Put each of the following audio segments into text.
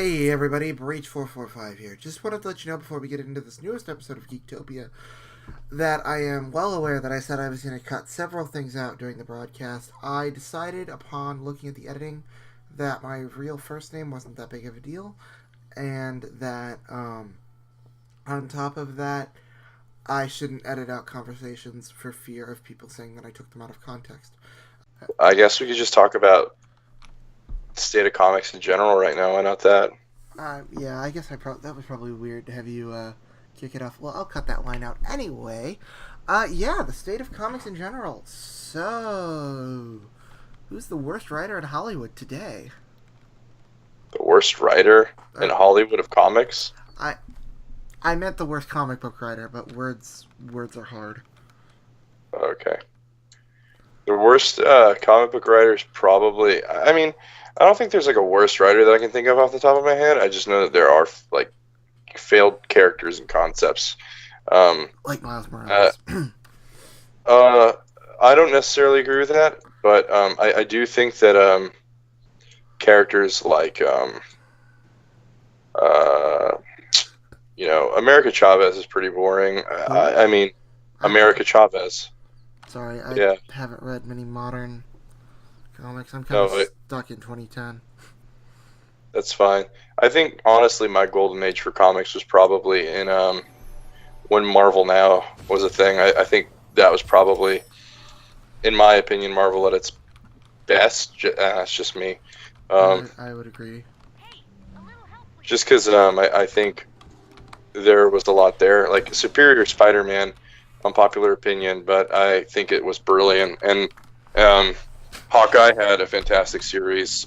Hey everybody, Breach445 here. Just wanted to let you know before we get into this newest episode of Geektopia that I am well aware that I said I was going to cut several things out during the broadcast. I decided upon looking at the editing that my real first name wasn't that big of a deal, and that on top of that, I shouldn't edit out conversations for fear of people saying that I took them out of context. I guess we could just talk about the state of comics in general right now. Why not that? Yeah, I guess that was probably weird to have you kick it off. Well, I'll cut that line out anyway. Yeah, the state of comics in general. So, who's the worst writer in Hollywood today? The worst writer in Hollywood of comics? I meant the worst comic book writer, but words are hard. Okay. The worst comic book writer is probably... I mean, I don't think there's like a worst writer that I can think of off the top of my head. I just know that there are like failed characters and concepts. Like Miles Morales. I don't necessarily agree with that, but I do think that characters like America Chavez is pretty boring. I mean, America Chavez. Sorry, I haven't read many modern comics. I'm kind of stuck in 2010. That's fine. I think, honestly, my golden age for comics was probably in when Marvel Now was a thing. I think that was probably, in my opinion, Marvel at its best. That's just me. I would agree. Just because I think there was a lot there. Like, Superior Spider-Man, unpopular opinion, but I think it was brilliant. And Hawkeye had a fantastic series.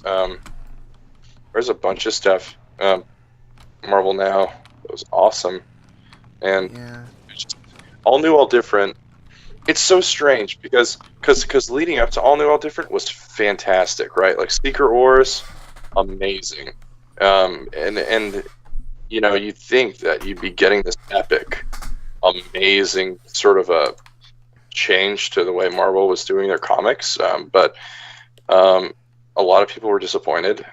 There's a bunch of stuff. Marvel Now, it was awesome. And just all new, all different. It's so strange because leading up to all new, all different was fantastic, right? Like Secret Wars, amazing. And you'd think that you'd be getting this epic, amazing sort of a change to the way Marvel was doing their comics, but a lot of people were disappointed,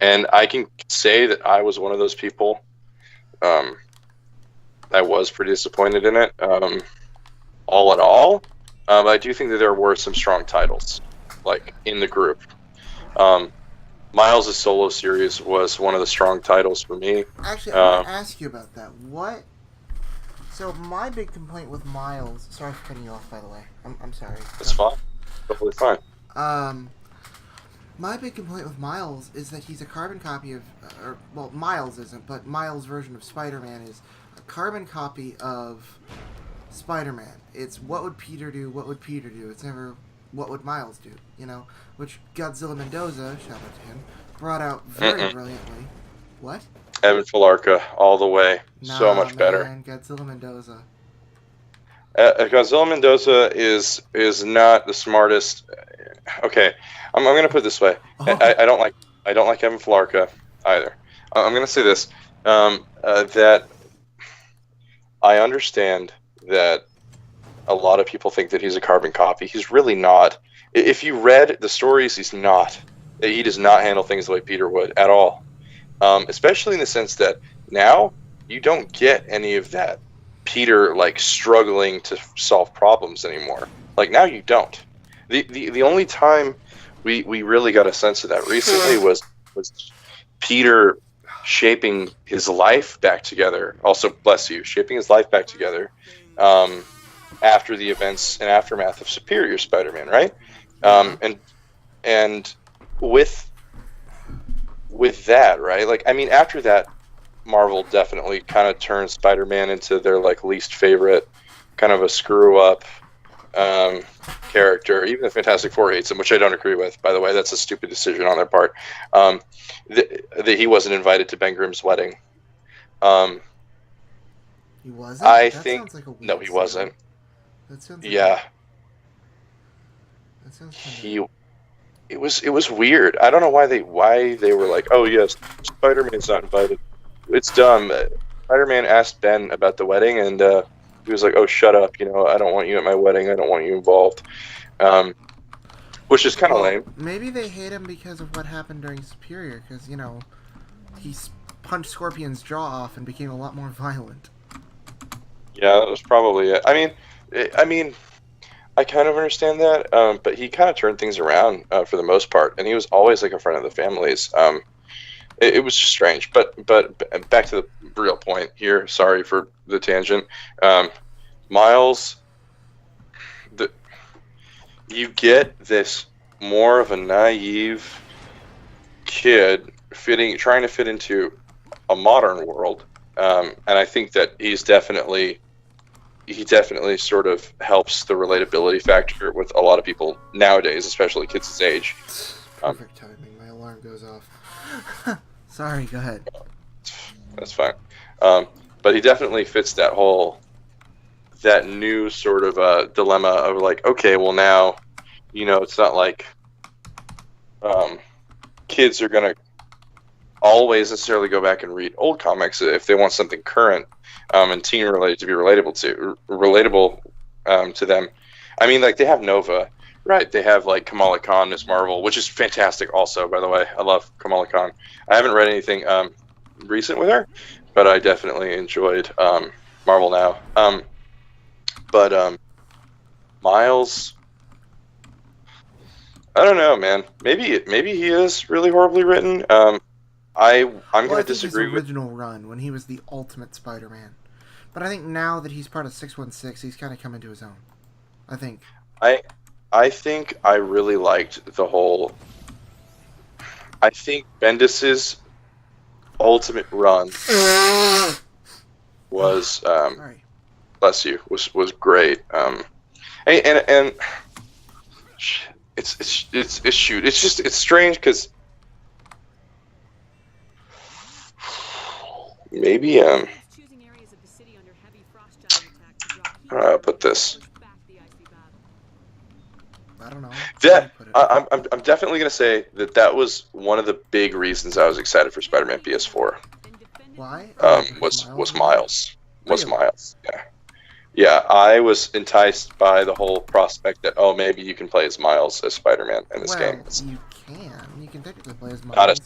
and I can say that I was one of those people. I was pretty disappointed in it, all in all. I do think that there were some strong titles, like in the group. Miles' solo series was one of the strong titles for me. Actually, I want to ask you about that. So my big complaint with Miles... Sorry for cutting you off, by the way. I'm sorry. It's fine. Totally fine. My big complaint with Miles is that he's a carbon copy of... Miles isn't, but Miles' version of Spider-Man is a carbon copy of Spider-Man. It's what would Peter do, what would Peter do. It's never what would Miles do, Which Godzilla Mendoza, shout out to him, brought out very brilliantly. What? Evan Filarka, all the way. So much better. Godzilla Mendoza. Godzilla Mendoza is not the smartest. Okay, I'm going to put it this way. I don't like Evan Filarka either. I'm going to say this, that I understand that a lot of people think that he's a carbon copy. He's really not. If you read the stories, he's not. He does not handle things the way Peter would at all. Especially in the sense that now you don't get any of that Peter like struggling to solve problems anymore. Like now you don't. The only time we really got a sense of that recently was Peter shaping his life back together. Also, bless you, shaping his life back together after the events and aftermath of Superior Spider-Man, right? And with that, right? Like, I mean, after that, Marvel definitely kind of turned Spider-Man into their like least favorite, kind of a screw-up character. Even the Fantastic Four hates him, which I don't agree with, by the way. That's a stupid decision on their part. That he wasn't invited to Ben Grimm's wedding. He wasn't? I that think... Sounds like a weird no, he wasn't. That sounds like yeah. That sounds kind of... It was weird. I don't know why they were like, oh yes, Spider-Man's not invited. It's dumb. Spider-Man asked Ben about the wedding, and he was like, oh, shut up. I don't want you at my wedding. I don't want you involved. Which is kind of lame. Maybe they hate him because of what happened during Superior, because, he punched Scorpion's jaw off and became a lot more violent. Yeah, that was probably it. I mean, I kind of understand that, but he kind of turned things around for the most part, and he was always like a friend of the family's. It was just strange, but back to the real point here. Sorry for the tangent. Miles, you get this more of a naive kid trying to fit into a modern world, and I think that he definitely sort of helps the relatability factor with a lot of people nowadays, especially kids his age. Perfect timing. My alarm goes off. Sorry, go ahead. That's fine. But he definitely fits that new sort of dilemma of like, okay, well now, it's not like kids are going to always necessarily go back and read old comics if they want something current and teen related to be relatable to them. I mean, like, they have Nova, right? They have like Kamala Khan, Miss Marvel, which is fantastic also, by the way. I love Kamala Khan. I haven't read anything recent with her, but I definitely enjoyed Marvel Now. But Miles, I don't know, man. Maybe he is really horribly written. I'm going to disagree his original run when he was the Ultimate Spider-Man, but I think now that he's part of 616, he's kind of come into his own. I think I really liked the whole. I think Bendis's Ultimate run was bless you, was great. And it's strange because maybe how do I put this? I don't know. I'm definitely gonna say that was one of the big reasons I was excited for Spider-Man PS4. Why? Was Miles. Yeah, I was enticed by the whole prospect that maybe you can play as Miles as Spider-Man in this game. You can technically play as Miles.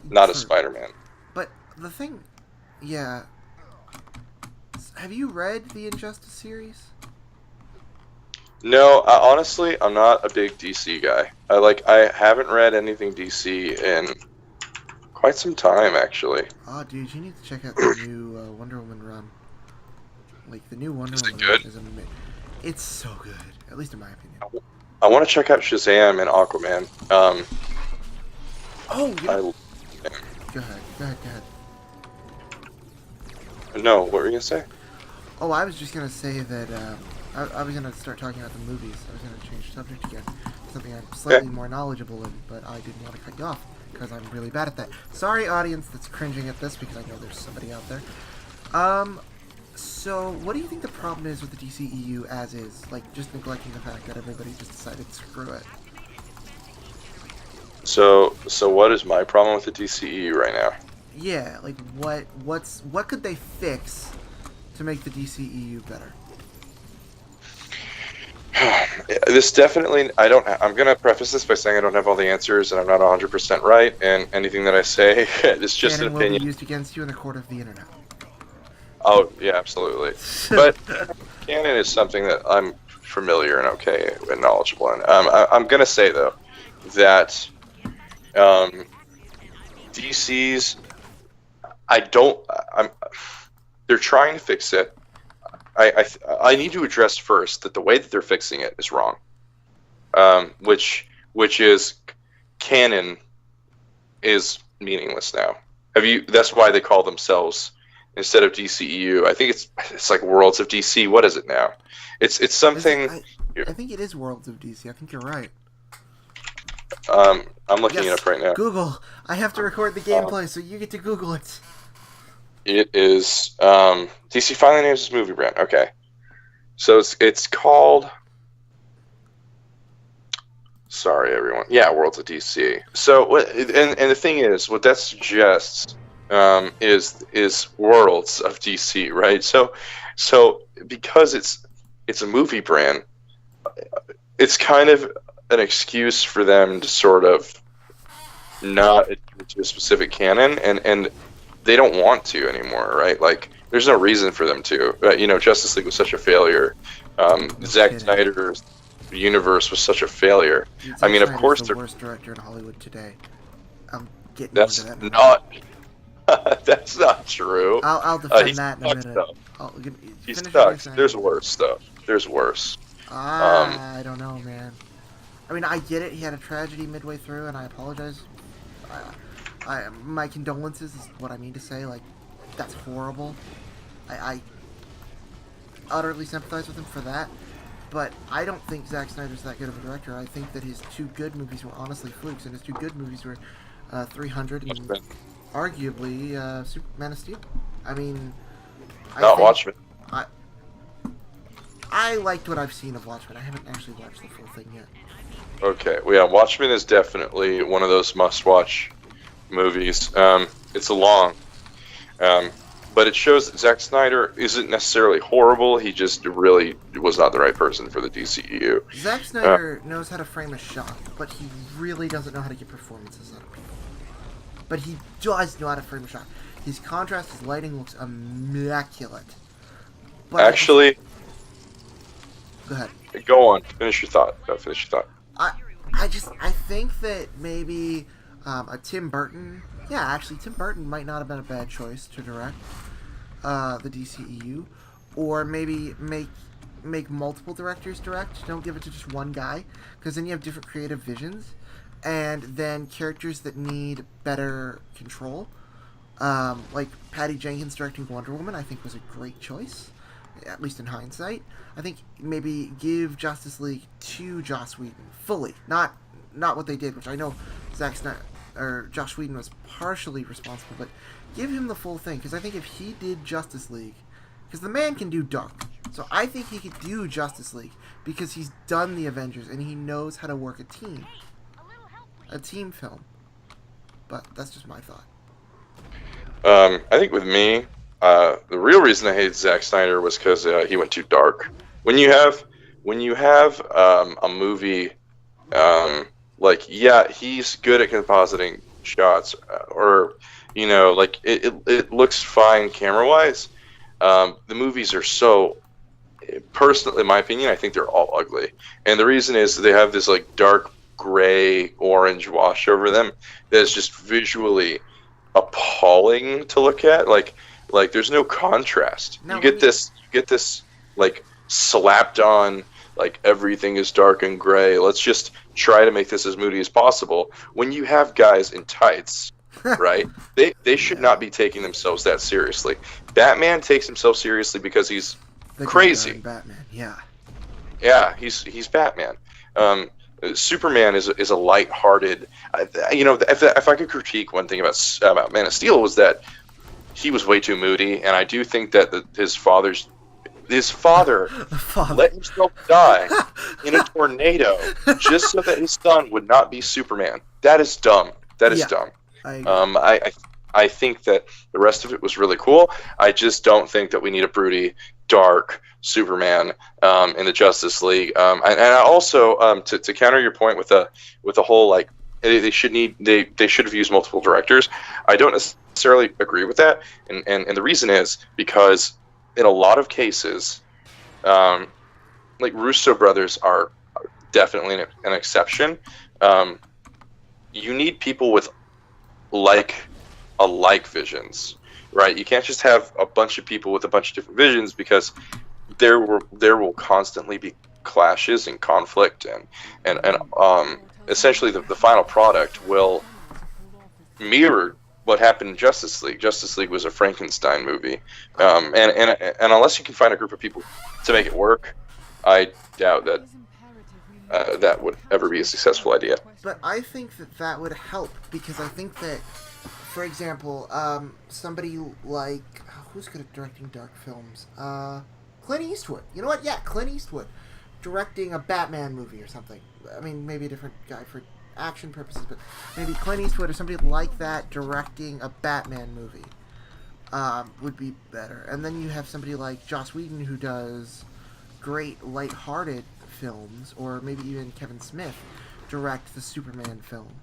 Not as Spider-Man. But the thing, yeah. Have you read the Injustice series? No, honestly, I'm not a big DC guy. I haven't read anything DC in quite some time, actually. Oh, dude, you need to check out the new Wonder Woman run. Like, the new Wonder Woman good? Run is amazing. It's so good, at least in my opinion. I want to check out Shazam and Aquaman. Go ahead. No, what were you gonna say? Oh, I was just gonna say that I was gonna start talking about the movies. I was gonna change subject again. Something I'm slightly more knowledgeable in, but I didn't want to cut you off because I'm really bad at that. Sorry, audience, that's cringing at this because I know there's somebody out there. So what do you think the problem is with the DCEU as is? Like, just neglecting the fact that everybody just decided screw it. So what is my problem with the DCEU right now? Yeah, like what could they fix to make the DCEU better? This definitely, I'm going to preface this by saying I don't have all the answers and I'm not 100% right, and anything that I say is just an opinion. Will be used against you in the court of the internet. Oh, yeah, absolutely. But canon is something that I'm familiar and okay and knowledgeable in. I'm going to say, though, that DC's, they're trying to fix it. I need to address first that the way that they're fixing it is wrong. Which is canon is meaningless now. That's why they call themselves, instead of DCEU, I think it's like Worlds of DC. What is it now? It's something. I think it is Worlds of DC. I think you're right. I'm looking it up right now. Google. I have to record the gameplay, so you get to Google it. It is DC finally names its movie brand. Okay, so it's called. Sorry, everyone. Yeah, Worlds of DC. So, and the thing is, what that suggests is Worlds of DC, right? So because it's a movie brand, it's kind of an excuse for them to sort of not to a specific canon, and they don't want to anymore, right? Like, there's no reason for them to. Justice League was such a failure. Zack kidding. Snyder's universe was such a failure. Dude, I Zack mean, of Snyder's course, the worst director in Hollywood today. I'm getting that's into that. In a not. That's not true. I'll defend He that in a sucks, minute. though. He Finish what you're sucks. saying. There's worse stuff. There's worse. I don't know, man. I mean, I get it. He had a tragedy midway through, and I apologize. My condolences is what I mean to say. Like, that's horrible. I utterly sympathize with him for that. But I don't think Zack Snyder's that good of a director. I think that his two good movies were honestly flukes, and his two good movies were 300 and arguably Man of Steel. I mean, Not Watchmen. I liked what I've seen of Watchmen. I haven't actually watched the full thing yet. Okay, well, yeah, Watchmen is definitely one of those must-watch movies. It's long, but it shows that Zack Snyder isn't necessarily horrible. He just really was not the right person for the DCEU. Zack Snyder knows how to frame a shot, but he really doesn't know how to get performances out of people. But he does know how to frame a shot. His contrast, his lighting looks immaculate. But Actually, go ahead. Go on. Finish your thought. I think that maybe a Tim Burton. Yeah, actually, Tim Burton might not have been a bad choice to direct the DCEU, or maybe make multiple directors direct. Don't give it to just one guy, because then you have different creative visions, and then characters that need better control. Like Patty Jenkins directing Wonder Woman, I think was a great choice, at least in hindsight. I think maybe give Justice League to Joss Whedon fully, not what they did, which I know Zack Snyder or Joss Whedon was partially responsible, but give him the full thing, because I think if he did Justice League, because the man can do dark, so I think he could do Justice League because he's done the Avengers and he knows how to work a team film. But that's just my thought. I think with me, the real reason I hated Zack Snyder was because he went too dark. When you have a movie, he's good at compositing shots, or it looks fine camera wise. The movies are so, personally, in my opinion, I think they're all ugly, and the reason is they have this like dark gray orange wash over them that's just visually appalling to look at. Like there's no contrast. You get this like slapped on, like everything is dark and gray. Let's just try to make this as moody as possible. When you have guys in tights, right? They should not be taking themselves that seriously. Batman takes himself seriously because he's crazy. Batman, yeah. Yeah, he's Batman. Superman is a light-hearted. If I could critique one thing about Man of Steel, was that he was way too moody, and I do think that his father let himself die in a tornado just so that his son would not be Superman. That is dumb. That is dumb. I think that the rest of it was really cool. I just don't think that we need a broody, dark Superman in the Justice League. And I also, to counter your point with the whole like they should have used multiple directors. I don't necessarily agree with that, and the reason is because in a lot of cases, like Russo brothers are definitely an exception. You need people with alike visions, right? You can't just have a bunch of people with a bunch of different visions, because there will constantly be clashes and conflict, and essentially the final product will mirror what happened in Justice League. Justice League was a Frankenstein movie, and unless you can find a group of people to make it work, I doubt that that would ever be a successful idea. But I think that would help, because I think that, for example, somebody like, who's good at directing dark films? Clint Eastwood. You know what? Yeah, Clint Eastwood directing a Batman movie or something. I mean, maybe a different guy for action purposes, but maybe Clint Eastwood or somebody like that directing a Batman movie would be better. And then you have somebody like Joss Whedon, who does great light-hearted films, or maybe even Kevin Smith direct the Superman film.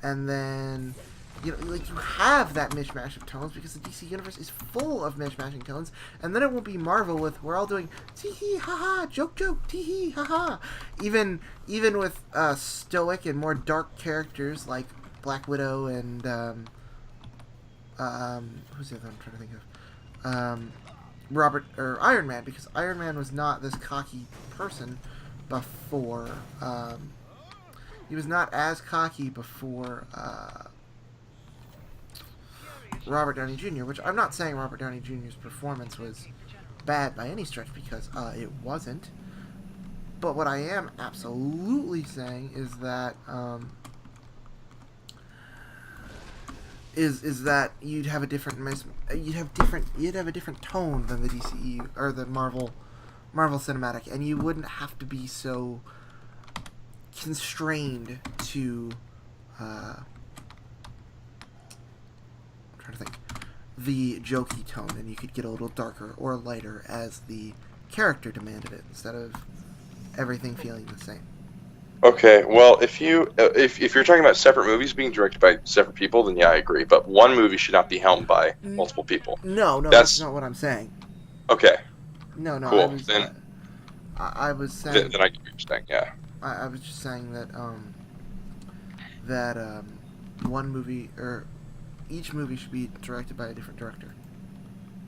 And then you know, like you have that mishmash of tones because the DC universe is full of mishmashing tones, and then it won't be Marvel with we're all doing tee hee ha ha joke tee hee ha ha. Even with stoic and more dark characters like Black Widow and who's the other one I'm trying to think of, Robert or Iron Man, because Iron Man was not this cocky person before. He was not as cocky before Robert Downey Jr., which I'm not saying Robert Downey Jr.'s performance was bad by any stretch, because it wasn't. But what I am absolutely saying is that is that you'd have a different you'd have a different tone than the DCE or the Marvel cinematic, and you wouldn't have to be so constrained to I'm trying to think, the jokey tone, and you could get a little darker or lighter as the character demanded it, instead of everything feeling the same. Okay, well, if you're talking about separate movies being directed by separate people, then yeah, I agree. But one movie should not be helmed by multiple people. No, that's not what I'm saying. Okay. No, cool. I was saying. Then I get what you're saying. Yeah. I was just saying that one movie or each movie should be directed by a different director.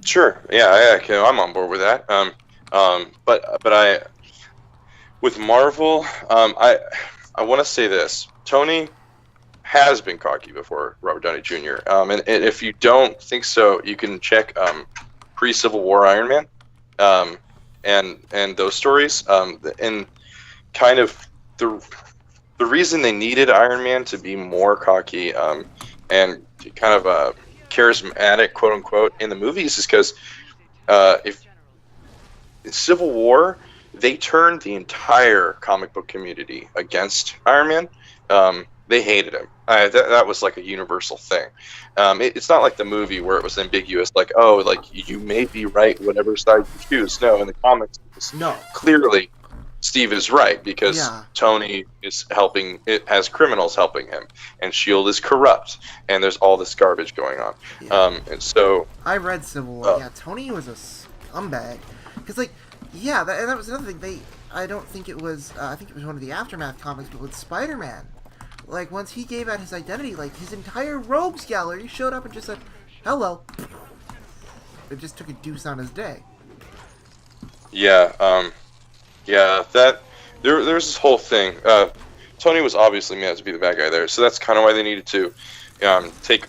Sure. Yeah. I'm on board with that. But with Marvel, I want to say this: Tony has been cocky before Robert Downey Jr. And if you don't think so, you can check pre-Civil War Iron Man, and those stories, and kind of the reason they needed Iron Man to be more cocky and kind of charismatic, quote unquote, in the movies is because if in Civil War, they turned the entire comic book community against Iron Man. They hated him. That was like a universal thing. It's not like the movie where it was ambiguous, like, oh, like you may be right, whatever side you choose. No, in the comics, clearly Steve is right, because Tony is helping. It has criminals helping him, and S.H.I.E.L.D. is corrupt, and there's all this garbage going on. Yeah. And so I read Civil War. Tony was a scumbag, because and that was another thing. I don't think it was. I think it was one of the Aftermath comics, but with Spider-Man, like once he gave out his identity, like his entire rogues gallery showed up and just said, "Hello." It just took a deuce on his day. Yeah. That there's this whole thing. Tony was obviously meant to be the bad guy there, so that's kind of why they needed to take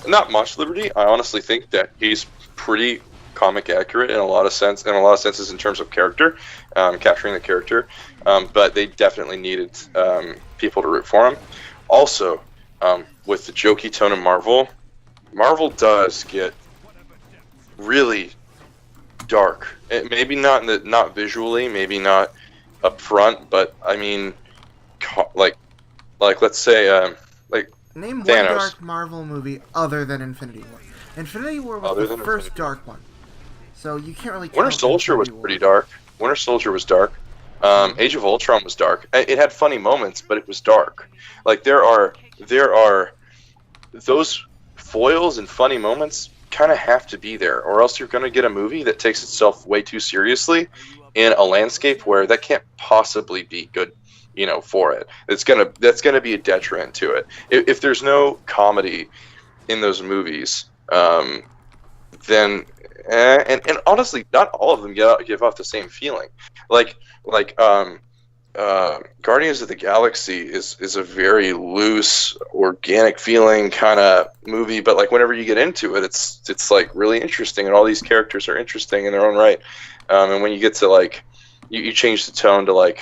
not much liberty. I honestly think that he's pretty comic accurate in a lot of senses in terms of character, capturing the character. But they definitely needed people to root for him. Also, with the jokey tone of Marvel does get really dark. Maybe not visually, maybe not up front, but I mean, like let's say name Thanos. One dark Marvel movie other than Infinity War. Infinity War was the first dark one, so you can't really. Winter Soldier was pretty dark. Winter Soldier was dark. Age of Ultron was dark. It had funny moments, but it was dark. Like there are those foils and funny moments kind of have to be there, or else you're going to get a movie that takes itself way too seriously in a landscape where that can't possibly be good, for it. That's gonna be a detriment to it. If there's no comedy in those movies, then and honestly, not all of them give off the same feeling. Like Guardians of the Galaxy is a very loose, organic feeling kind of movie, but like whenever you get into it, it's like really interesting, and all these characters are interesting in their own right. And when you get to like you change the tone to like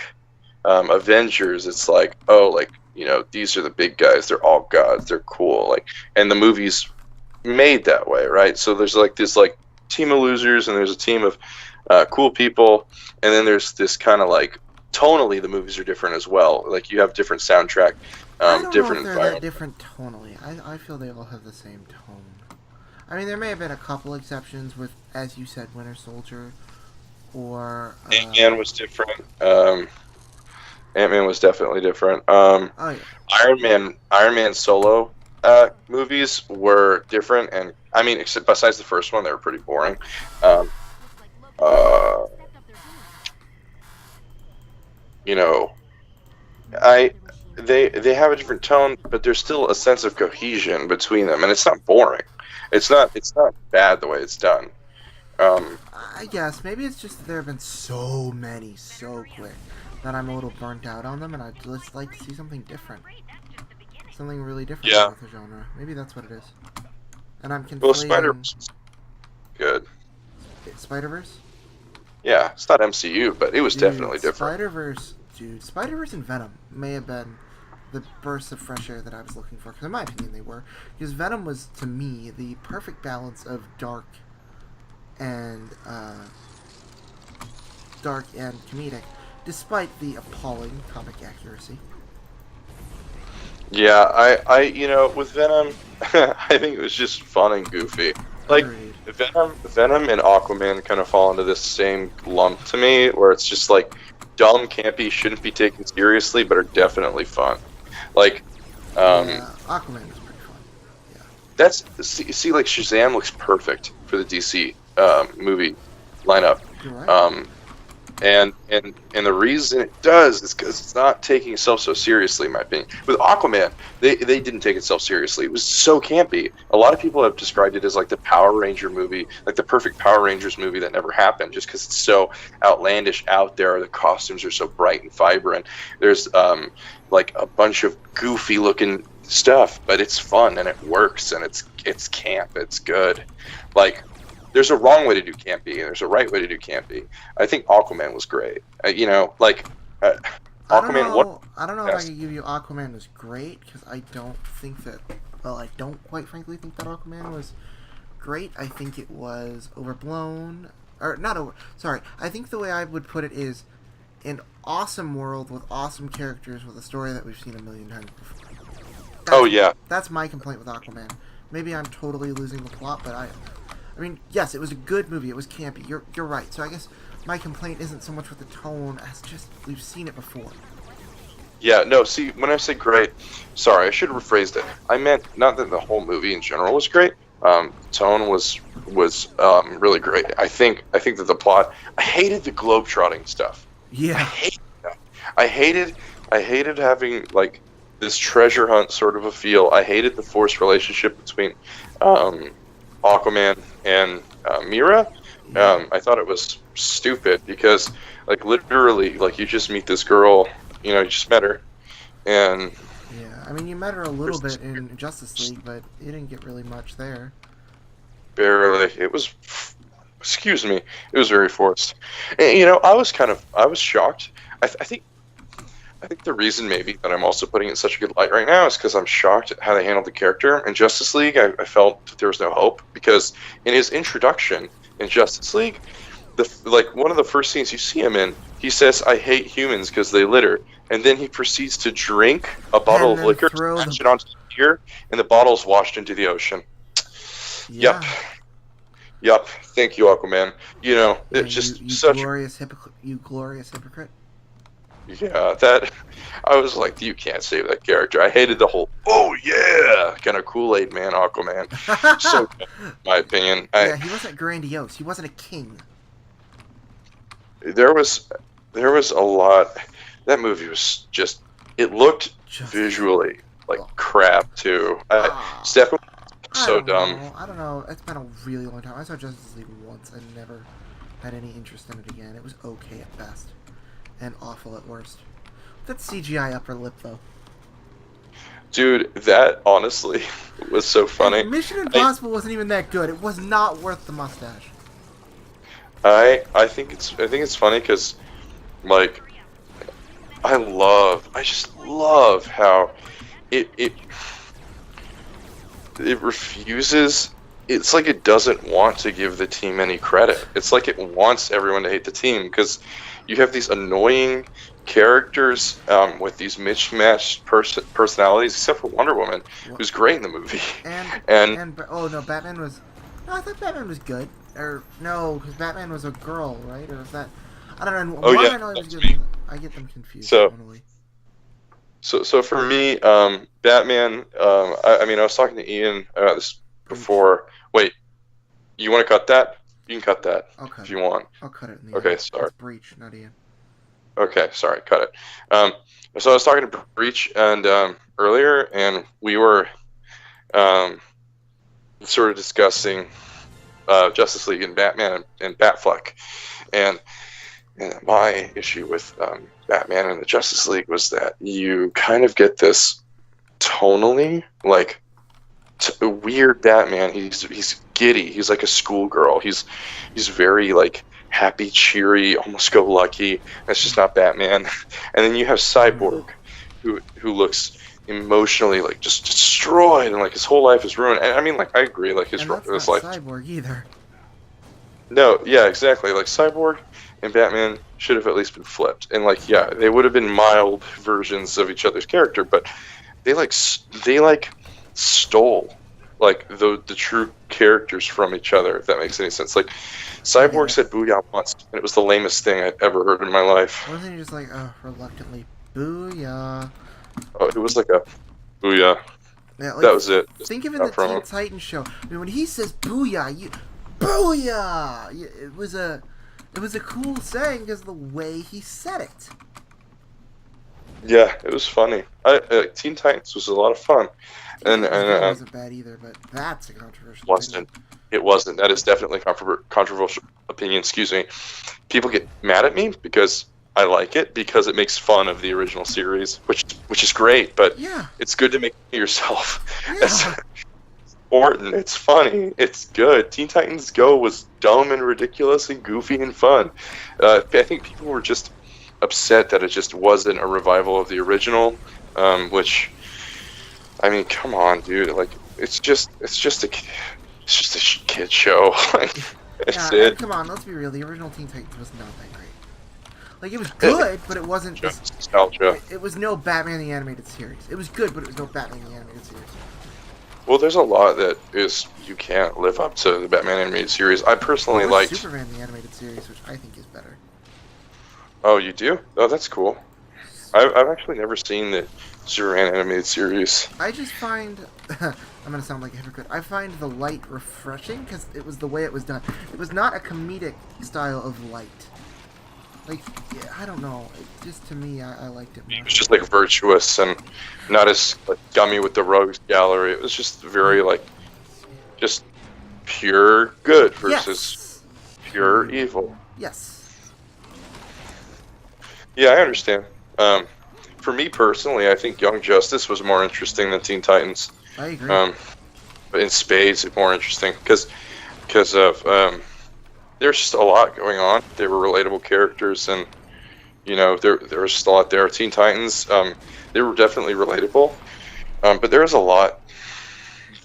Avengers, it's like, oh, like these are the big guys, they're all gods, they're cool, like, and the movie's made that way, right? So there's like this like team of losers, and there's a team of cool people, and then there's this kind of like tonally the movies are different as well. Like you have different soundtrack, different know if they're that different tonally. I feel they all have the same tone. I mean, there may have been a couple exceptions with, as you said, Winter Soldier, or Ant-Man was different. Ant-Man was definitely different. Oh yeah. Iron Man Solo movies were different, and I mean, except besides the first one, they were pretty boring. Um, uh, you know, I they have a different tone, but there's still a sense of cohesion between them, and it's not boring. It's not bad the way it's done. Um, I guess maybe it's just that there have been so many so quick that I'm a little burnt out on them, and I'd just like to see something different, something really different yeah. about the genre. Maybe that's what it is. And I'm Well, Spider conflating was good. Spider-Verse. Yeah, it's not MCU, but it was definitely different. Spider-Verse and Venom may have been the burst of fresh air that I was looking for, because in my opinion they were. Because Venom was, to me, the perfect balance of dark and comedic, despite the appalling comic accuracy. Yeah, with Venom, I think it was just fun and goofy. Like, Agreed. Venom and Aquaman kind of fall into this same lump to me, where it's just like dumb, campy, shouldn't be taken seriously, but are definitely fun. Like, Yeah, Aquaman was pretty fun. Yeah. that's see, like Shazam looks perfect for the DC movie lineup. You're right. And the reason it does is because it's not taking itself so seriously, in my opinion. With Aquaman, they didn't take itself seriously. It was so campy. A lot of people have described it as like the Power Ranger movie, like the perfect Power Rangers movie that never happened, just because it's so outlandish out there. The costumes are so bright and vibrant. There's like a bunch of goofy looking stuff, but it's fun and it works and it's camp. It's good. Like, there's a wrong way to do campy, and there's a right way to do campy. I think Aquaman was great. Aquaman. I don't know if I could give you Aquaman was great, because I don't think that. Well, I don't quite frankly think that Aquaman was great. I think it was overblown, or not over. Sorry, I think the way I would put it is an awesome world with awesome characters with a story that we've seen a million times before. That's my complaint with Aquaman. Maybe I'm totally losing the plot, but I mean, yes, it was a good movie. It was campy. You're right. So I guess my complaint isn't so much with the tone as just we've seen it before. Yeah, no, see, when I say great, sorry, I should have rephrased it. I meant not that the whole movie in general was great. Tone was really great. I think that the plot. I hated the globetrotting stuff. Yeah. I hated having like this treasure hunt sort of a feel. I hated the forced relationship between Aquaman and Mira. I thought it was stupid because, like, literally, like, you just meet this girl, you just met her, and yeah, I mean, you met her a little bit in Justice League, but you didn't get really much there. Barely. It was, excuse me, it was very forced. And, I was shocked. I think the reason maybe that I'm also putting it in such a good light right now is because I'm shocked at how they handled the character. In Justice League, I felt that there was no hope, because in his introduction in Justice League, one of the first scenes you see him in, he says, "I hate humans because they litter," and then he proceeds to drink a bottle of liquor, smash it onto his ear, and the bottle's washed into the ocean. Yeah. Yep. Thank you, Aquaman. It's just you such glorious hypocrite. Yeah, that I was like, you can't save that character. I hated the whole "oh yeah" kind of Kool-Aid man Aquaman. So good, in my opinion. Yeah, he wasn't grandiose. He wasn't a king. There was a lot. That movie was just. It looked visually like crap too. It's definitely so dumb. I don't know. It's been a really long time. I saw Justice League once and never had any interest in it again. It was okay at best and awful at worst. That CGI upper lip, though. Dude, that honestly was so funny. And Mission Impossible wasn't even that good. It was not worth the mustache. I think it's funny because, like, I just love how it refuses. It's like it doesn't want to give the team any credit. It's like it wants everyone to hate the team, because you have these annoying characters with these mismatched personalities, except for Wonder Woman, who's great in the movie. And oh no, Batman was. No, I thought Batman was good. Or no, because Batman was a girl, right? Or is that? I don't know. Oh yeah, I get them confused. So, totally. So for me, Batman. I mean, I was talking to Ian about this Breach. before. Wait, you want to cut that? You can cut that I'll cut if it. you want. I'll cut it in the Okay, end. sorry. It's Breach, not Ian. Okay, sorry, cut it. So I was talking to Breach and earlier, and we were sort of discussing Justice League and Batman and Batfleck, and my issue with Batman and the Justice League was that you kind of get this tonally like weird Batman. He's giddy. He's like a schoolgirl. He's very like happy, cheery, almost go lucky. That's just not Batman. And then you have Cyborg, who looks emotionally like just destroyed and like his whole life is ruined. And I mean, like I agree, like his And that's his not life. Cyborg either. No, yeah, exactly. Like Cyborg and Batman should have at least been flipped, and like yeah, they would have been mild versions of each other's character, but they stole like the true characters from each other. If that makes any sense. Like Cyborg said "booyah" once, and it was the lamest thing I'd ever heard in my life. Wasn't he just like, reluctantly, booyah? Oh, it was like a booyah. Yeah, like, That was it. Think of it in the Teen Titans show. I mean, when he says booyah, booyah! It was a cool saying because of the way he said it. Yeah, it was funny. Teen Titans was a lot of fun, and it wasn't bad either. But that's a controversial. Wasn't. It wasn't. That is definitely a controversial opinion. Excuse me. People get mad at me because I like it because it makes fun of the original series, which is great. But yeah, it's good to make it yourself. Yeah. It's important. It's funny. It's good. Teen Titans Go was dumb and ridiculous and goofy and fun. I think people were just upset that it just wasn't a revival of the original, which, I mean, come on, dude. Like, it's just a kid show. Like, that's it. Come on, let's be real. The original Teen Titans was not that great. Like, it was good, but it wasn't just nostalgia. It was no Batman the Animated Series. It was good, but it was no Batman the Animated Series. Well, there's a lot that you can't live up to the Batman animated series. I personally liked Superman the Animated Series, which I think is better. Oh, you do? Oh, that's cool. I've actually never seen the Superman animated series. I just find... I'm going to sound like a hypocrite. I find the light refreshing because it was the way it was done. It was not a comedic style of light. Like, yeah, I don't know. Just to me, I liked it more. It was just like virtuous and not as like, gummy with the rogues gallery. It was just very like, just pure good versus pure evil. Yes. Yeah, I understand. For me personally, I think Young Justice was more interesting than Teen Titans. I agree. But in spades, it's more interesting because of there's just a lot going on. They were relatable characters, and you know there was just a lot there. Teen Titans, they were definitely relatable, but there was a lot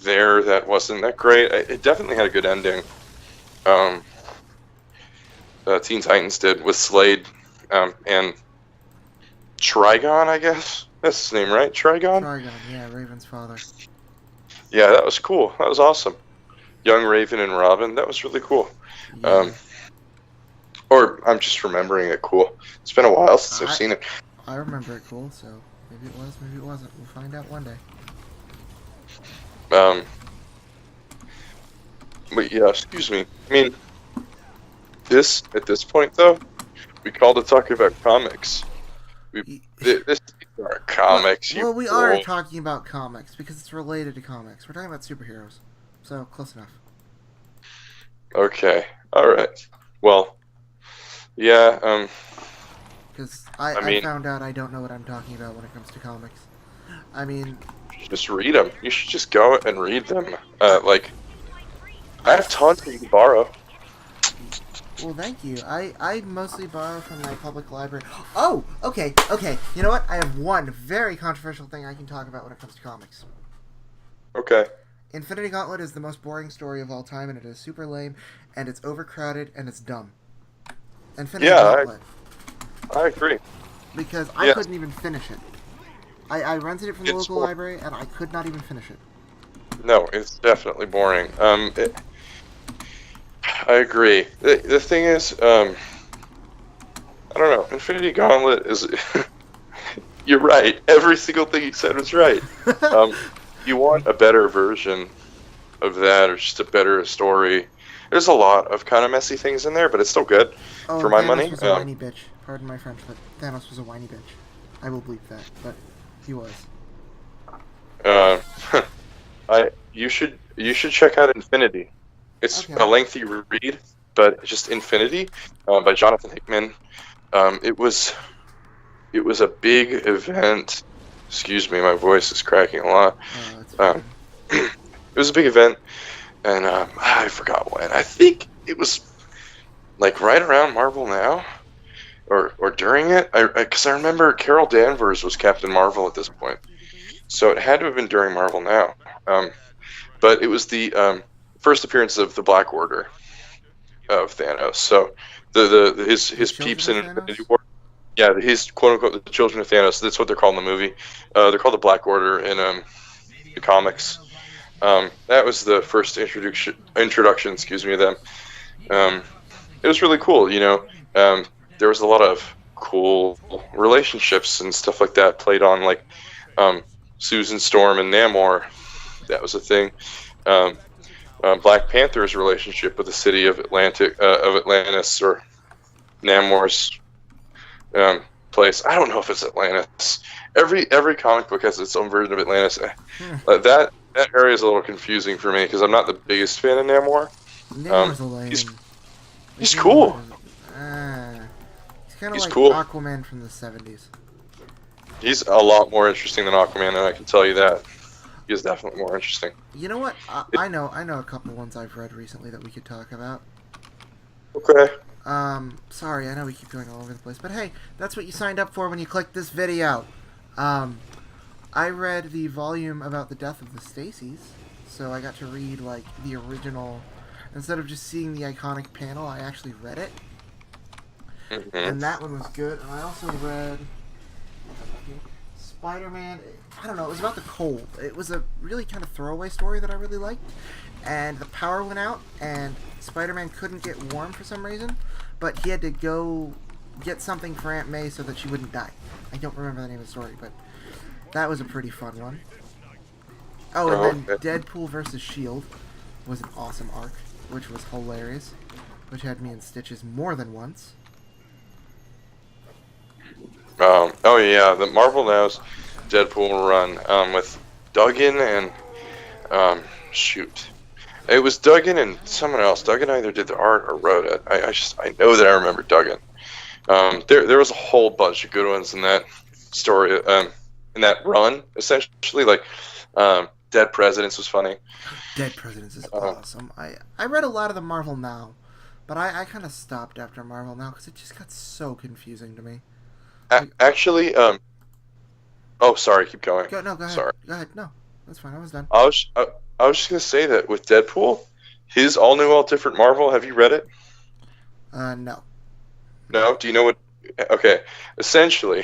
there that wasn't that great. It definitely had a good ending. Teen Titans did with Slade and Trigon, I guess that's his name, right? Trigon. Trigon, yeah, Raven's father. Yeah, that was cool. That was awesome. Young Raven and Robin. That was really cool. Yeah. Or I'm just remembering it cool. It's been a while since I've seen it. I remember it cool, so maybe it was, maybe it wasn't. We'll find out one day. But yeah, excuse me. I mean, at this point though, we called to talk about comics. This are comics. Well, we are talking about comics because it's related to comics. We're talking about superheroes, so close enough. Okay. All right. Well, yeah. Because I found out I don't know what I'm talking about when it comes to comics. I mean, just read them. You should just go and read them. Like, I have tons that you can borrow. Well, thank you. I mostly borrow from my public library. Oh, okay. You know what? I have one very controversial thing I can talk about when it comes to comics. Okay. Infinity Gauntlet is the most boring story of all time, and it is super lame, and it's overcrowded, and it's dumb. Infinity Gauntlet. I agree. Because I couldn't even finish it. I rented it from the local library, and I could not even finish it. No, it's definitely boring. I agree. The thing is, I don't know. Infinity Gauntlet is... You're right. Every single thing you said was right. You want a better version of that, or just a better story. There's a lot of kind of messy things in there, but it's still good for my Thanos money. was a whiny bitch. Pardon my French, but Thanos was a whiny bitch. I will believe that, but he was. You should check out Infinity. It's Okay. a lengthy read, but just Infinity by Jonathan Hickman. It was a big event. Excuse me, my voice is cracking a lot. That's It was a big event, and I forgot when. I think it was like right around Marvel Now, or during it. Because I remember Carol Danvers was Captain Marvel at this point, so it had to have been during Marvel Now. But it was the first appearance of the Black Order of Thanos. So his peeps in Infinity War. Yeah, his quote unquote the children of Thanos. That's what they're called in the movie. They're called the Black Order in the comics. That was the first introduction. Excuse me, of them. It was really cool. You know, there was a lot of cool relationships and stuff like that played on, like Susan Storm and Namor. That was a thing. Black Panther's relationship with the city of Atlantis, or Namor's place. I don't know if it's Atlantis. Every comic book has its own version of Atlantis. That area is a little confusing for me because I'm not the biggest fan of Namor. Namor's a lame. He's cool. He's kind of like cool. Aquaman from the 70s. He's a lot more interesting than Aquaman, and I can tell you that. He is definitely more interesting. You know what? I know a couple ones I've read recently that we could talk about. Okay. Sorry, I know we keep going all over the place, but hey, that's what you signed up for when you clicked this video. I read the volume about the death of the Stacys, so I got to read, like, the original. Instead of just seeing the iconic panel, I actually read it. Mm-hmm. And that one was good. And I also read Spider-Man. I don't know, it was about the cold. It was a really kind of throwaway story that I really liked. And the power went out, and Spider-Man couldn't get warm for some reason, but he had to go get something for Aunt May so that she wouldn't die. I don't remember the name of the story, but that was a pretty fun one. Oh, and then Deadpool vs. S.H.I.E.L.D. was an awesome arc, which was hilarious, which had me in stitches more than once. Oh yeah, the Marvel Now's Deadpool run with Duggan and it was Duggan and someone else. Duggan either did the art or wrote it. I know that I remember Duggan. There was a whole bunch of good ones in that story, in that run, essentially. Like Dead Presidents was funny. Dead Presidents is awesome. I read a lot of the Marvel Now, but I kind of stopped after Marvel Now because it just got so confusing to me. Actually, oh, sorry, keep going. Go ahead. Sorry. Go ahead. No, that's fine. I was done. I was just gonna say that with Deadpool, his all new, all different Marvel. Have you read it? No. No. Do you know what? Okay. Essentially,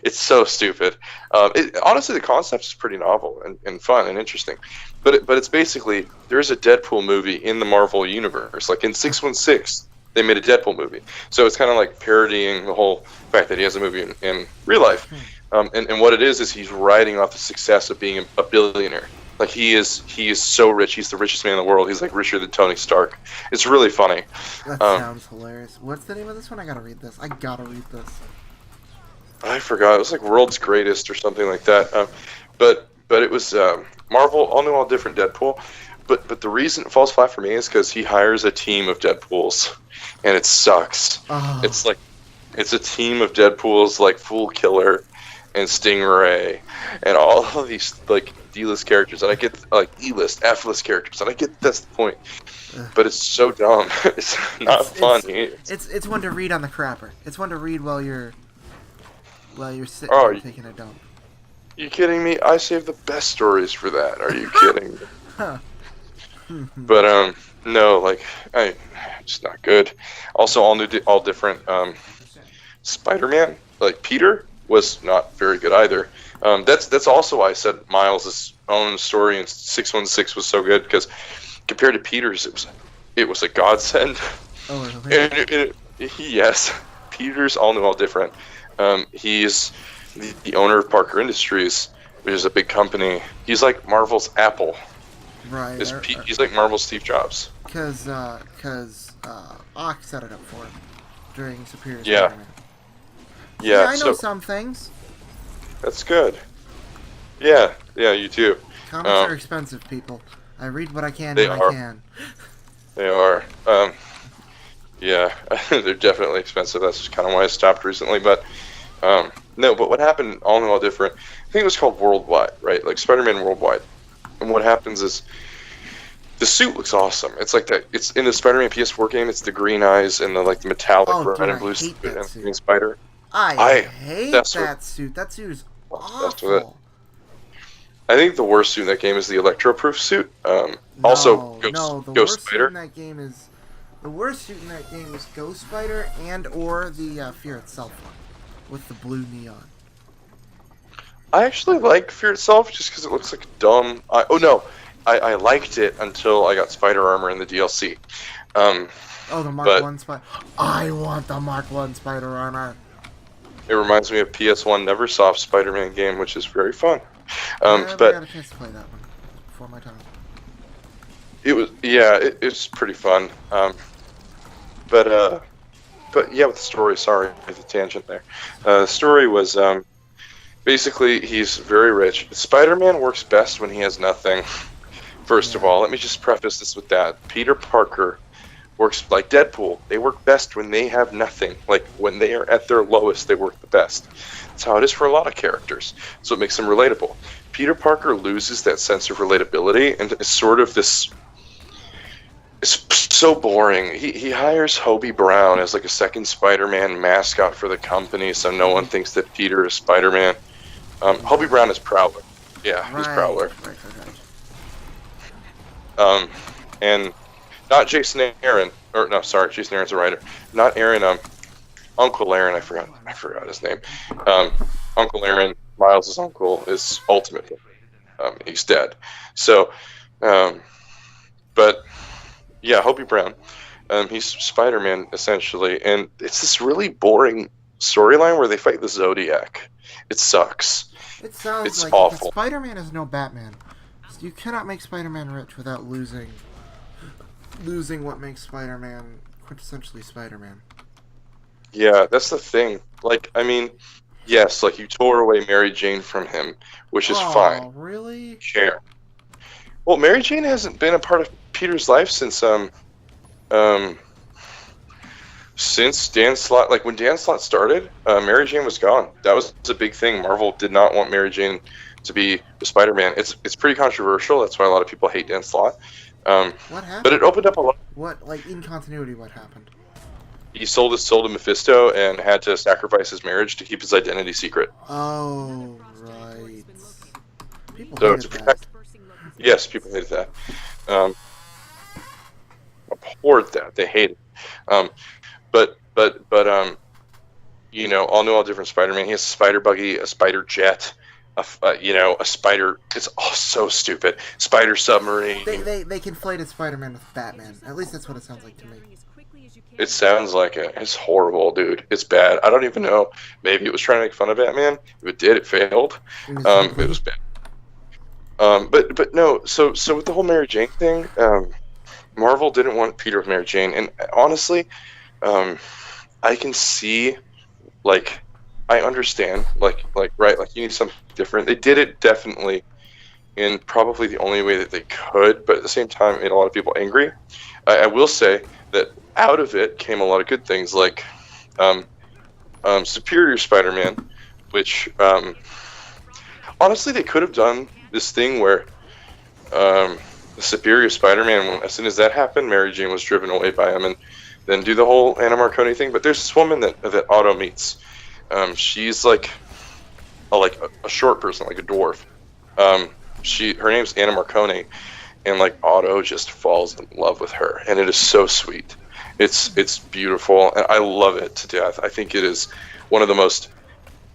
it's so stupid. Honestly, the concept is pretty novel and fun and interesting, but it's basically there's a Deadpool movie in the Marvel universe. Like in 616, they made a Deadpool movie, so it's kind of like parodying the whole fact that he has a movie in real life. And what it is he's riding off the success of being a billionaire. Like he is so rich. He's the richest man in the world. He's like richer than Tony Stark. It's really funny. That sounds hilarious. What's the name of this one? I gotta read this. I forgot. It was like World's Greatest or something like that. But it was Marvel, all new, all different Deadpool. But the reason it falls flat for me is because he hires a team of Deadpools, and it sucks. Oh. It's a team of Deadpools like Fool Killer and Stingray and all of these like D-list characters, and I get like E-list, F-list characters, and I get that's the point. But it's so dumb. It's not funny. It's one to read on the crapper. It's one to read while you're sitting there taking a dump. You kidding me? I save the best stories for that. Are you kidding me? Huh. But no, like just not good. Also, all new, all different. Spider-Man, like Peter, was not very good either. That's also why I said Miles' own story in 616 was so good, because compared to Peter's, it was a godsend. Oh, really? Yes, Peter's all new, all different. He's the owner of Parker Industries, which is a big company. He's like Marvel's Apple. Right. He's like Marvel's Steve Jobs. Because Ock set it up for him during Superior Yeah. Spider-Man. Yeah, I know some things. That's good. Yeah, you too. Comics are expensive, people. I read what I can when I can. They are. Yeah, they're definitely expensive. That's just kind of why I stopped recently. But no, but what happened, all in all different, I think it was called Worldwide, right? Like Spider-Man Worldwide. And what happens is the suit looks awesome. It's like that. It's in the Spider-Man PS4 game. It's the green eyes and the metallic red and blue suit and the green spider. I hate that suit. That suit is awful. I think the worst suit in that game is the Electro-proof suit. The Ghost worst Spider. Suit in that game is the worst suit in that game is Ghost Spider and or the Fear Itself one with the blue neon. I actually like Fear Itself just because it looks like dumb. I liked it until I got Spider Armor in the DLC. The Mark 1 Spider. I want the Mark 1 Spider Armor. It reminds me of PS1 Neversoft Spider-Man game, which is very fun. I never got a chance to play that one before my time. It's pretty fun. But yeah, with the story, sorry, with the tangent there. The story was basically he's very rich. Spider-Man works best when he has nothing. First of all, let me just preface this with that. Peter Parker works like Deadpool. They work best when they have nothing. Like when they are at their lowest, they work the best. That's how it is for a lot of characters. So it makes them relatable. Peter Parker loses that sense of relatability, and it's sort of this. It's so boring. He hires Hobie Brown as like a second Spider-Man mascot for the company, so no one thinks that Peter is Spider-Man. Hobie Brown is Prowler. Yeah, he's Prowler. Right. And not Jason Aaron, or no, sorry, Jason Aaron's a writer. Not Aaron, Uncle Aaron. I forgot his name. Uncle Aaron, Miles' uncle, is ultimately he's dead. So, but yeah, Hobie Brown, he's Spider-Man essentially, and it's this really boring storyline where they fight the Zodiac. It sucks. It sounds it's like awful. Spider-Man is no Batman. You cannot make Spider-Man rich without losing what makes Spider-Man quintessentially Spider-Man. Yeah, that's the thing. Like, I mean, yes, like you tore away Mary Jane from him, which is fine. Oh, really? Sure. Well, Mary Jane hasn't been a part of Peter's life since Dan Slott. Like when Dan Slott started, Mary Jane was gone. That was a big thing. Marvel did not want Mary Jane to be the Spider-Man. It's pretty controversial. That's why a lot of people hate Dan Slott. What happened? But it opened up a lot. What, like in continuity, what happened? He sold his soul to Mephisto and had to sacrifice his marriage to keep his identity secret. Oh, right. People hated that. Yes, people hated that. Abhorred that. They hated it. But you know, all different Spider-Man. He has a spider buggy, a spider jet, a spider. It's all so stupid. Spider submarine. They conflated Spider-Man with Batman. At least that's what it sounds like to me. It sounds like it. It's horrible, dude. It's bad. I don't even know. Maybe it was trying to make fun of Batman. If it did, it failed. It was bad. But no. So with the whole Mary Jane thing, Marvel didn't want Peter with Mary Jane, and honestly, I can see, like, I understand, like right, like you need something different. They did it definitely in probably the only way that they could, but at the same time, it made a lot of people angry. I will say that out of it came a lot of good things, like Superior Spider-Man, which honestly they could have done this thing where the Superior Spider-Man, as soon as that happened, Mary Jane was driven away by him, and then do the whole Anna Marconi thing. But there's this woman that Otto meets. She's like a short person, like a dwarf. Her name's Anna Marconi, and like Otto just falls in love with her, and it is so sweet. It's beautiful, and I love it to death. I think it is one of the most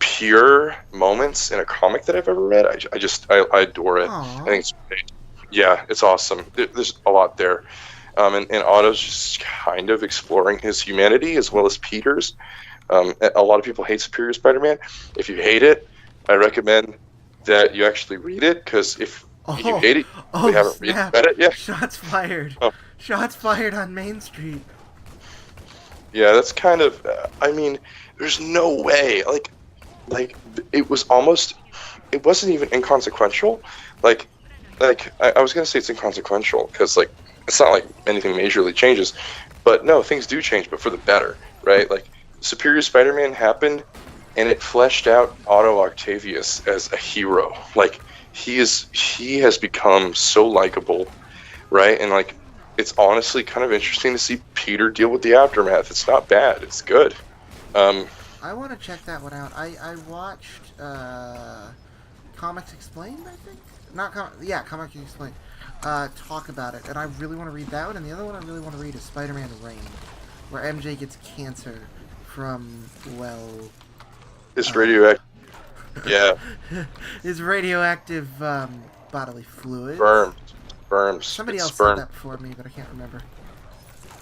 pure moments in a comic that I've ever read. I adore it. Aww. I think it's great. Yeah, it's awesome. There's a lot there. And Otto's just kind of exploring his humanity as well as Peter's. A lot of people hate Superior Spider-Man. If you hate it, I recommend that you actually read it, because if you hate it, you haven't snap! read it yet. Shots fired! Oh. Shots fired on Main Street. Yeah, that's kind of. I mean, there's no way. Like it was almost. It wasn't even inconsequential. Like I was gonna say it's inconsequential because like it's not like anything majorly changes, but no, things do change, but for the better, right? Like Superior Spider-Man happened, and it fleshed out Otto Octavius as a hero. Like he has become so likable, right? And like it's honestly kind of interesting to see Peter deal with the aftermath. It's not bad. It's good. I want to check that one out. I watched Comics Explained, I think. Comics Explained. Talk about it, and I really want to read that one. And the other one I really want to read is Spider-Man Reign, where MJ gets cancer from This radioactive. Yeah. his radioactive bodily fluid. Sperms. Somebody it's else sperm. said that before me, but I can't remember.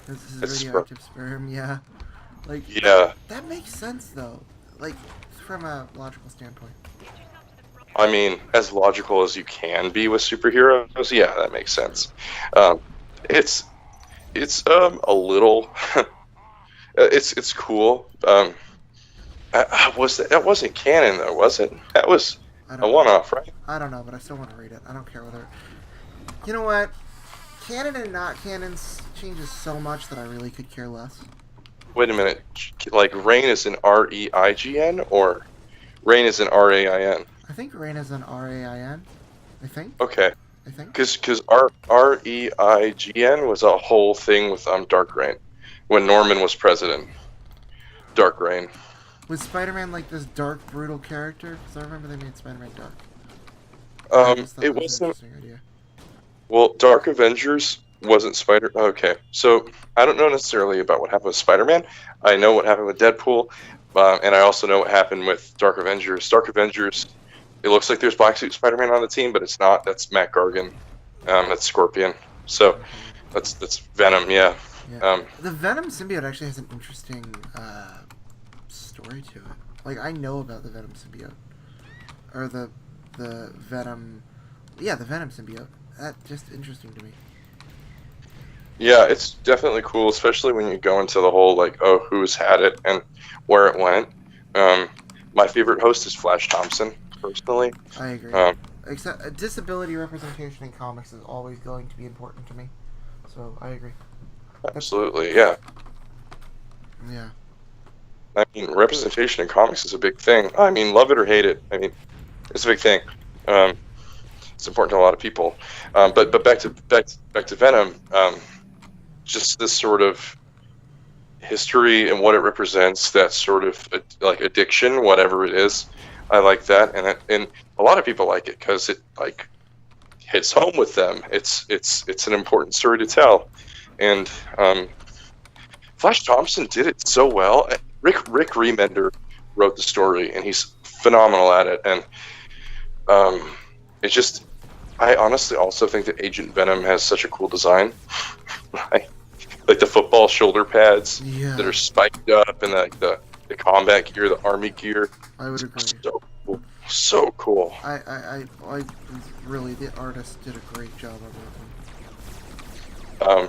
This is It's radioactive sperm, yeah. Like, Yeah. that makes sense, though. Like, from a logical standpoint. I mean, as logical as you can be with superheroes, yeah, that makes sense. It's a little. It's cool. That wasn't canon though, was it? That was a one-off, right? I don't know, but I still want to read it. I don't care whether. You know what? Canon and not canon changes so much that I really could care less. Wait a minute. Like Rain is an R-E-I-G-N or Rain is an R-A-I-N? I think Rain is an R-A-I-N. I think. Okay. I think. Because R-E-I-G-N was a whole thing with Dark Reign when Norman was president. Dark Reign. Was Spider-Man like this dark, brutal character? Because I remember they made Spider-Man dark. It wasn't. Well, Dark Avengers wasn't Spider. Okay, so I don't know necessarily about what happened with Spider-Man. I know what happened with Deadpool, and I also know what happened with Dark Avengers. Dark Avengers. It looks like there's Black Suit Spider-Man on the team, but it's not. That's Matt Gargan. That's Scorpion. So that's Venom. Yeah. The Venom symbiote actually has an interesting story to it. Like, I know about the Venom symbiote, or the Venom. Yeah, the Venom symbiote. That's just interesting to me. Yeah, it's definitely cool, especially when you go into the whole like, oh, who's had it and where it went. My favorite host is Flash Thompson. Personally, I agree. Except disability representation in comics is always going to be important to me, so I agree. Absolutely, yeah. Yeah. I mean, representation in comics is a big thing. I mean, love it or hate it. I mean, it's a big thing. It's important to a lot of people. But back to Venom. Just this sort of history and what it represents. That sort of like addiction, whatever it is. I like that, and a lot of people like it because it like hits home with them. It's an important story to tell, and Flash Thompson did it so well. Rick Remender wrote the story, and he's phenomenal at it. And it's just, I honestly also think that Agent Venom has such a cool design, like the football shoulder pads that are spiked up, and the combat gear, the army gear. I would agree. So cool. I really, the artist did a great job on that one.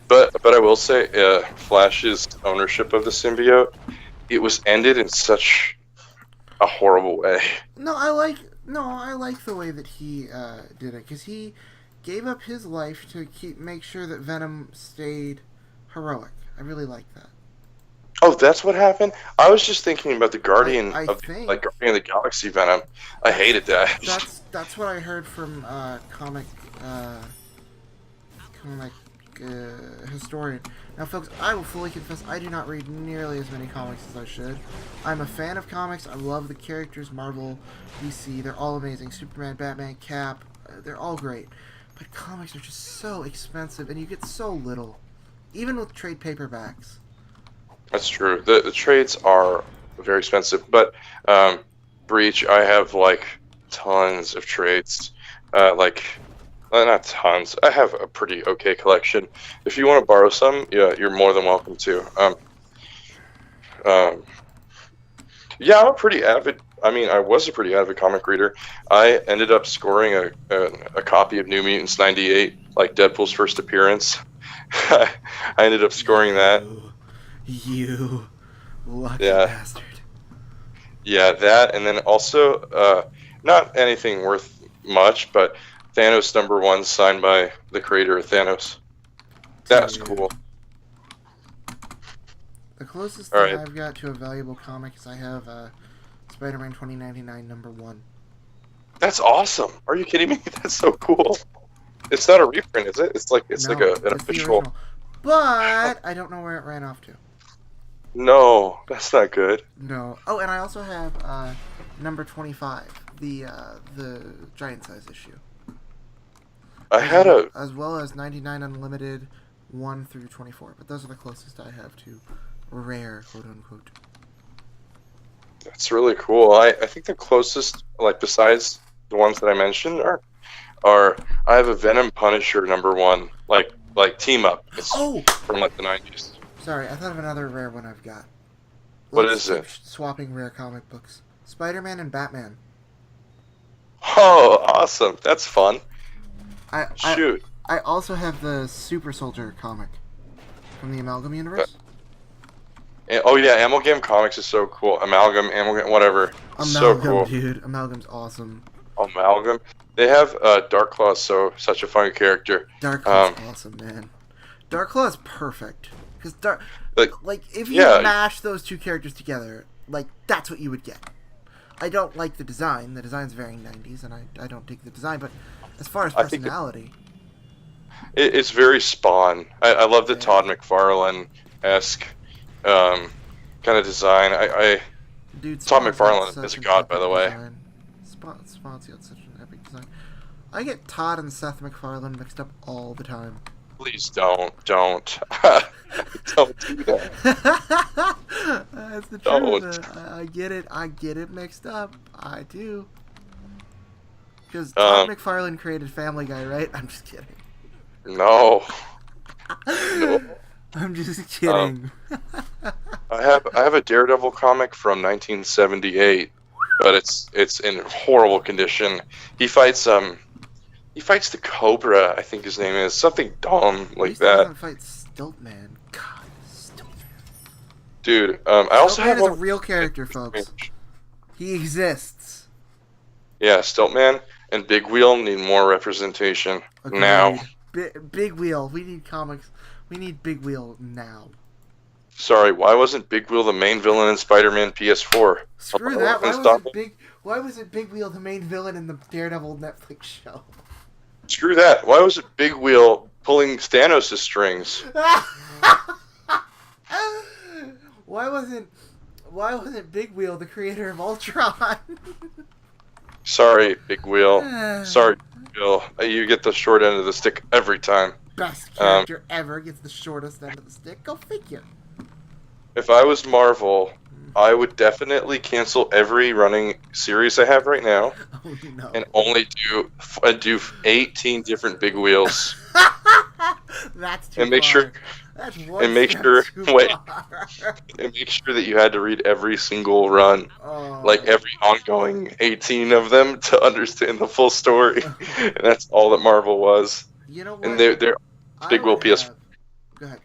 But I will say, Flash's ownership of the symbiote, it was ended in such a horrible way. No, I like the way that he did it, because he gave up his life to make sure that Venom stayed heroic. I really like that. Oh, that's what happened? I was just thinking about the Guardian Guardian of the Galaxy Venom. I hated that. That's what I heard from comic historian. Now, folks, I will fully confess I do not read nearly as many comics as I should. I'm a fan of comics. I love the characters, Marvel, DC. They're all amazing. Superman, Batman, Cap. They're all great. But comics are just so expensive, and you get so little. Even with trade paperbacks. That's true. The trades are very expensive, but Breach, I have like tons of trades. Not tons. I have a pretty okay collection. If you want to borrow some, yeah, you're more than welcome to. Yeah, I'm a pretty avid. I mean, I was a pretty avid comic reader. I ended up scoring a copy of New Mutants '98, like Deadpool's first appearance. I ended up scoring that. You lucky Yeah, bastard. yeah, that, and then also not anything worth much, but Thanos #1 signed by the creator of Thanos. That's Dude. cool. The closest All thing right, I've got to a valuable comic is I have Spider-Man 2099 #1. that's awesome. Are you kidding me? That's so cool. It's not a reprint, is it? It's like No, an it's the official. original. But I don't know where it ran off to. No, that's not good. No. Oh, and I also have number 25, the giant size issue. I had a. As well as 99 Unlimited 1 through 24. But those are the closest I have to rare, quote unquote. That's really cool. I think the closest, like besides the ones that I mentioned, are I have a Venom Punisher #1, like team up. It's Oh! from like the '90s. Sorry, I thought of another rare one I've got. What Let's is it? keep swapping rare comic books. Spider-Man and Batman. Oh, awesome! That's fun. I Shoot. I also have the Super Soldier comic from the Amalgam universe. Oh yeah, Amalgam Comics is so cool. Amalgam, whatever. So Amalgam, cool. dude. Amalgam's awesome. Amalgam. They have Dark Claw, such a fun character. Dark Claw's awesome, man. Dark Claw's perfect. Because like if you mash those two characters together, like that's what you would get. I don't like the design. The design's very 90s, and I don't dig the design. But as far as personality, it's very Spawn. I love the Todd McFarlane-esque kind of design. Dude, Todd McFarlane is a god, by the way. Spawn's got such an epic design. I get Todd and Seth MacFarlane mixed up all the time. Please don't don't do that. That's the truth. I get it mixed up. I do. Because Todd McFarlane created Family Guy, right? I'm just kidding. No. No. I'm just kidding. I have a Daredevil comic from 1978, but it's in horrible condition. He fights the Cobra, I think his name is, something dumb like that. Fight Stiltman. God, Stiltman. Dude, I also have a real character, folks. He exists. Yeah, Stiltman and Big Wheel need more representation now. Big Wheel. We need comics. We need Big Wheel now. Sorry, why wasn't Big Wheel the main villain in Spider-Man PS4? Screw that. Why wasn't Big Wheel the main villain in the Daredevil Netflix show? Screw that. Why was it Big Wheel pulling Thanos' strings? Why wasn't Big Wheel the creator of Ultron? Sorry, Big Wheel. Sorry, Big Wheel. You get the short end of the stick every time. Best character ever gets the shortest end of the stick. Go figure. If I was Marvel, I would definitely cancel every running series I have right now, and only do 18 different Big Wheels. That's too and make far. sure That's and make sure and make sure that you had to read every single run, like every ongoing 18 of them, to understand the full story. And that's all that Marvel was. You know what? And they're Big Wheel PS. Go ahead.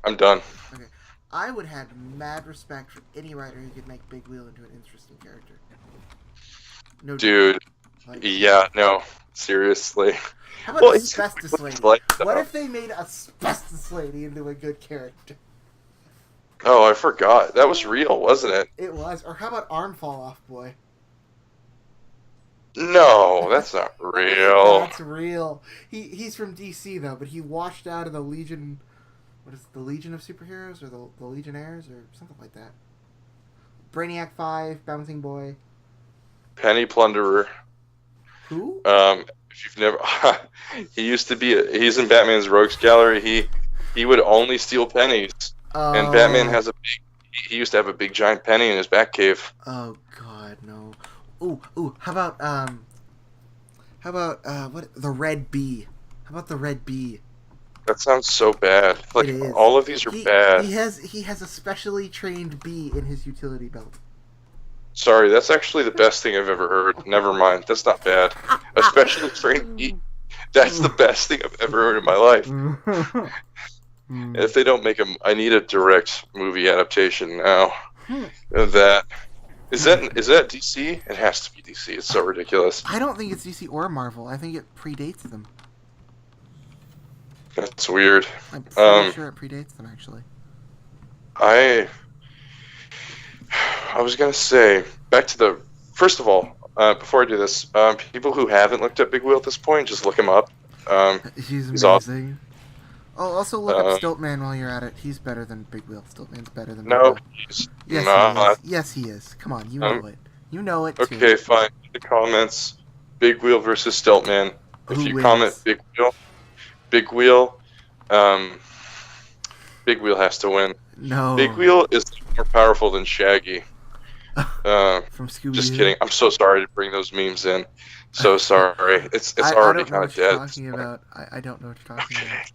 I'm done. Okay. I would have mad respect for any writer who could make Big Wheel into an interesting character. No, dude. Yeah, no, seriously. How about Asbestos Lady? What if they made Asbestos Lady into a good character? Oh, I forgot. That was real, wasn't it? It was. Or how about Arm Fall Off Boy? No, that's not real. That's real. He's from DC though, but he washed out of the Legion. What is it, the Legion of Superheroes or the Legionnaires or something like that? Brainiac 5, Bouncing Boy. Penny Plunderer. Who? If you've never, he's in Batman's Rogues Gallery. He would only steal pennies, and Batman he used to have a big giant penny in his Batcave. Oh God, no. Ooh, how about what, the Red Bee? How about the Red Bee? That sounds so bad. Like, It is. all of these are bad. He has a specially trained bee in his utility belt. Sorry, that's actually the best thing I've ever heard. Never mind. That's not bad. A specially trained bee. That's the best thing I've ever heard in my life. If they don't make I need a direct movie adaptation now of that. Is that DC? It has to be DC. It's so ridiculous. I don't think it's DC or Marvel. I think it predates them. That's weird. I'm pretty sure it predates them, actually. I was gonna say, back to the first of all, before I do this, people who haven't looked at Big Wheel at this point, just look him up. He's amazing. Awesome. Oh, also look up Stiltman while you're at it. He's better than Big Wheel. Stiltman's better than Big No, Wheel. he's Yes, not. he is. Yes, he is. Come on, you know it. You know it, too. Okay, fine. In the comments, Big Wheel versus Stiltman. If Who you wins? comment Big Wheel, Big Wheel has to win. No. Big Wheel is more powerful than Shaggy. From Scooby-Doo. Just kidding. I'm so sorry to bring those memes in. So sorry. It's already kind of dead. I don't know what you're talking about.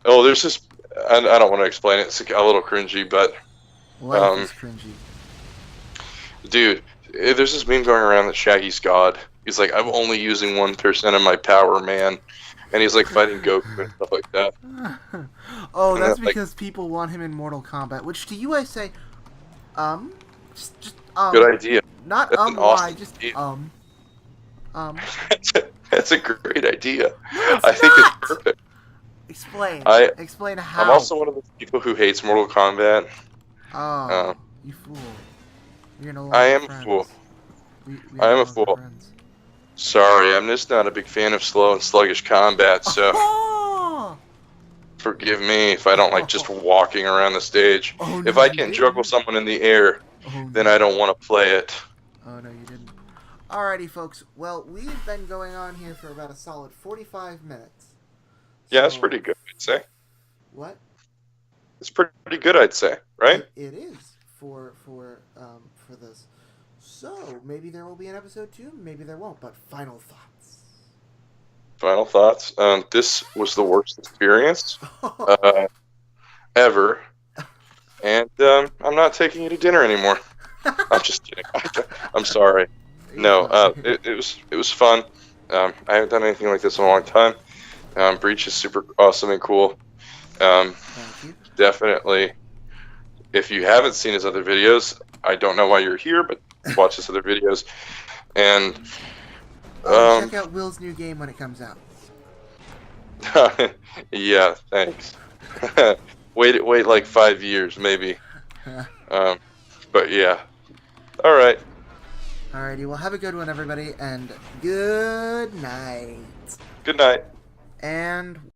Oh, there's this. I don't want to explain it. It's a little cringy, but Life is cringy. dude, there's this meme going around that Shaggy's God. He's like, I'm only using 1% of my power, man, and he's like fighting Goku and stuff like that. Oh, that's because people want him in Mortal Kombat. Which to you I say, just good idea. Not That's an why, awesome just idea. That's a great idea. No, I think it's perfect. Explain. I- Explain how. I'm also one of the people who hates Mortal Kombat. Oh, you fool. You're no longer I am a friends. fool. We I am no a fool. longer friends. Sorry, I'm just not a big fan of slow and sluggish combat, so Oh! forgive me if I don't like just walking around the stage. Oh, If no, I you can't didn't. juggle someone in the air, Oh, then I don't want to play it. Oh, no, you didn't. Alrighty, folks. Well, we've been going on here for about a solid 45 minutes. Yeah, that's So- pretty good, I'd say. What? It's pretty good, I'd say, right? It is for this. So maybe there will be an episode 2, maybe there won't. But final thoughts. Final thoughts. This was the worst experience ever, and I'm not taking you to dinner anymore. I'm just kidding. I'm sorry. No, it was fun. I haven't done anything like this in a long time. Breach is super awesome and cool. Thank you. Definitely. If you haven't seen his other videos, I don't know why you're here, but watch his other videos. And Check out Will's new game when it comes out. yeah, thanks. wait like 5 years maybe. But yeah. All right. Alrighty, well, have a good one, everybody, and good night. Good night. And